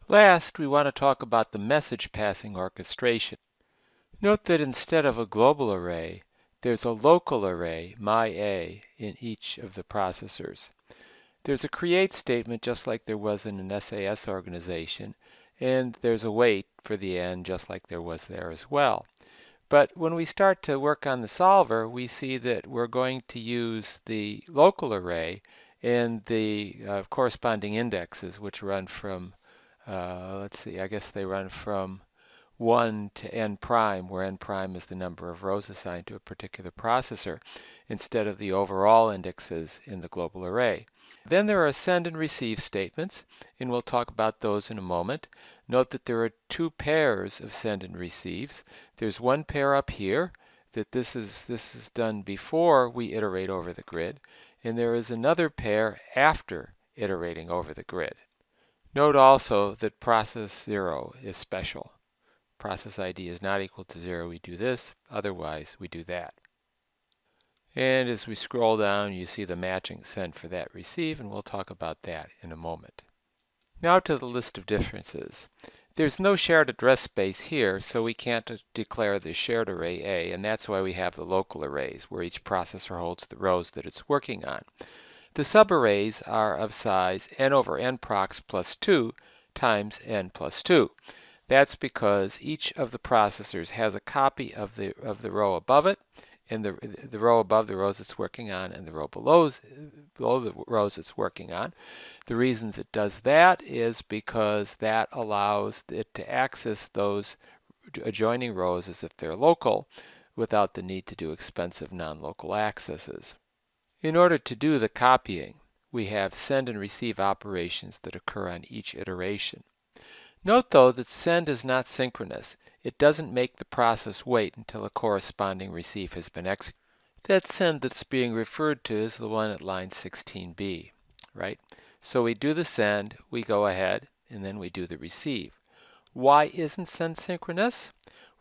Last, we want to talk about the message passing orchestration. Note that instead of a global array, there's a local array, my_a, in each of the processors. There's a create statement just like there was in an SAS organization, and there's a wait for the end just like there was there as well. But when we start to work on the solver, we see that we're going to use the local array and the corresponding indexes, which run from, let's see, I guess they run from 1 to n prime, where n prime is the number of rows assigned to a particular processor, instead of the overall indexes in the global array. Then there are send and receive statements, and we'll talk about those in a moment. Note that there are two pairs of send and receives. There's one pair up here, that this is done before we iterate over the grid, and there is another pair after iterating over the grid. Note also that process 0 is special. Process ID is not equal to 0, we do this, otherwise we do that. And as we scroll down, you see the matching send for that receive, and we'll talk about that in a moment. Now to the list of differences. There's no shared address space here, so we can't declare the shared array A, and that's why we have the local arrays, where each processor holds the rows that it's working on. The subarrays are of size n over n prox plus 2 times n plus 2. That's because each of the processors has a copy of the row above it, and the row above the rows it's working on, and the row below the rows it's working on. The reasons it does that is because that allows it to access those adjoining rows as if they're local without the need to do expensive non-local accesses. In order to do the copying, we have send and receive operations that occur on each iteration. Note though that send is not synchronous. It doesn't make the process wait until a corresponding receive has been executed. That send that's being referred to is the one at line 16b, right? So we do the send, we go ahead, and then we do the receive. Why isn't send synchronous?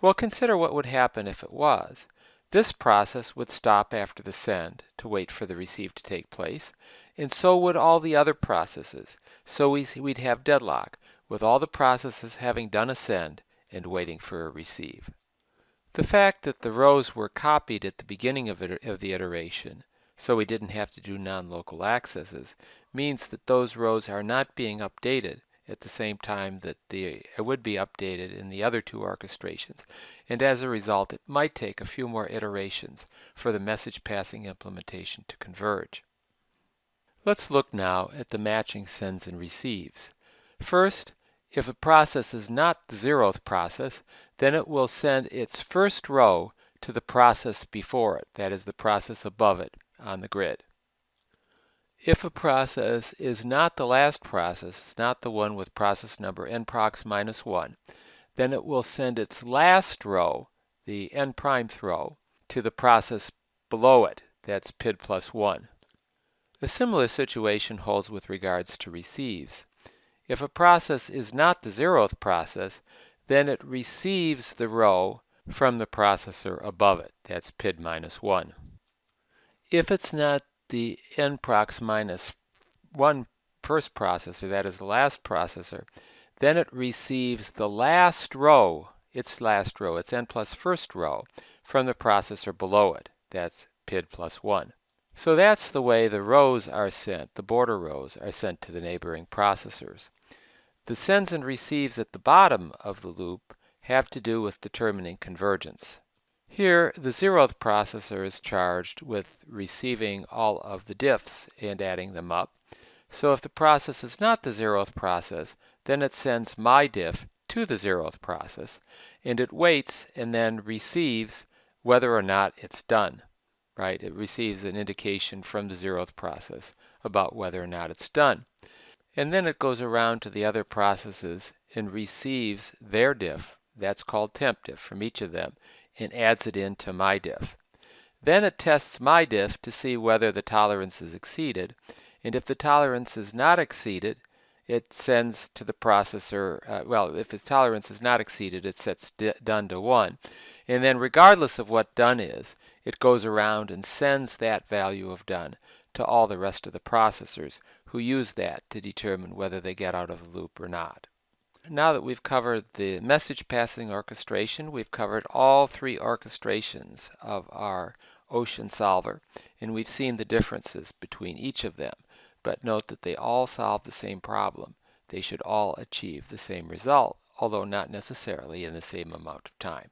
Well, consider what would happen if it was. This process would stop after the send to wait for the receive to take place, and so would all the other processes. So we'd have deadlock, with all the processes having done a send and waiting for a receive. The fact that the rows were copied at the beginning of the iteration, so we didn't have to do non-local accesses, means that those rows are not being updated at the same time that it would be updated in the other two orchestrations, and as a result it might take a few more iterations for the message passing implementation to converge. Let's look now at the matching sends and receives. First, if a process is not the 0th process, then it will send its first row to the process before it, that is the process above it on the grid. If a process is not the last process, it's not the one with process number n prox minus 1, then it will send its last row, the n primeth row, to the process below it, that's PID plus 1. A similar situation holds with regards to receives. If a process is not the 0th process, then it receives the row from the processor above it, that's PID minus 1. If it's not the n prox minus 1 first processor, that is the last processor, then it receives the last row, its n plus first row, from the processor below it, that's PID plus 1. So that's the way the rows are sent, the border rows are sent to the neighboring processors. The sends and receives at the bottom of the loop have to do with determining convergence. Here, the 0th processor is charged with receiving all of the diffs and adding them up. So if the process is not the 0th process, then it sends my_diff to the 0th process, and it waits and then receives whether or not it's done. Right? It receives an indication from the 0th process about whether or not it's done. And then it goes around to the other processes and receives their diff, that's called temp diff, from each of them, and adds it into my_diff. Then it tests my_diff to see whether the tolerance is exceeded, and if the tolerance is not exceeded, it sends to the processor, if its tolerance is not exceeded, it sets done to 1. And then regardless of what done is, it goes around and sends that value of done to all the rest of the processors who use that to determine whether they get out of the loop or not. Now that we've covered the message passing orchestration, we've covered all three orchestrations of our Ocean solver, and we've seen the differences between each of them. But note that they all solve the same problem. They should all achieve the same result, although not necessarily in the same amount of time.